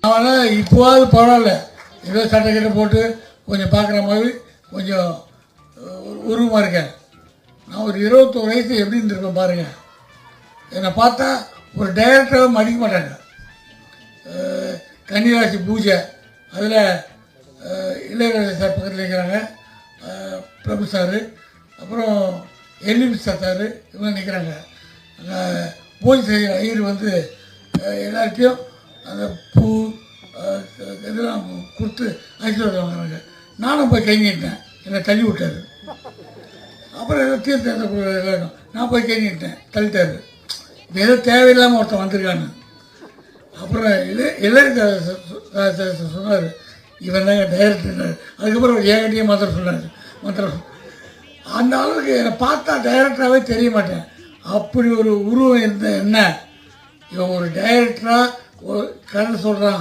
ஆனால் இப்போவாது பரவாயில்ல, ஏதோ சட்டை போட்டு கொஞ்சம் பார்க்குற மாதிரி கொஞ்சம் உருவமாக இருக்கேன். நான் ஒரு 21 வயசு எப்படி இருந்திருப்பேன் பாருங்கள். என்னை பார்த்தா ஒரு டைரக்டராக மதிக்க மாட்டாங்க. கன்னிராசி பூஜை அதில் இளையராஜா சார் பக்கத்தில் இருக்கிறாங்க, பிரபு சார், அப்புறம் எல்லிபி சார், இவங்க நிற்கிறாங்க. பூஜை செய்கிற ஐயர் வந்து எல்லார்ட்டையும் அந்த பூ இதெல்லாம் கொடுத்து ஆசீர்வாதம் வாங்குறாங்க. நானும் போய் கை நீட்டேன், என்னை தள்ளி விட்டார். அப்புறம் ஏதோ தீர்த்தம் நான் போய் கை நீட்டேன், தள்ளிட்டார். ஏதோ தேவையில்லாமல் ஒருத்தன் வந்திருக்கான்னு. அப்புறம் இளையராஜா சொன்னார், இவன் தாங்க டைரக்டர். அதுக்கப்புறம் ஏகட்டியே மாத்திரம் சொன்னார். மாத்திரம் அந்த அளவுக்கு என்னை பார்த்தா டைரக்டராகவே தெரிய மாட்டேன். அப்படி ஒரு உருவம் இருந்த என்ன, இவன் ஒரு டைரக்டராக ஒரு கதை சொல்கிறான்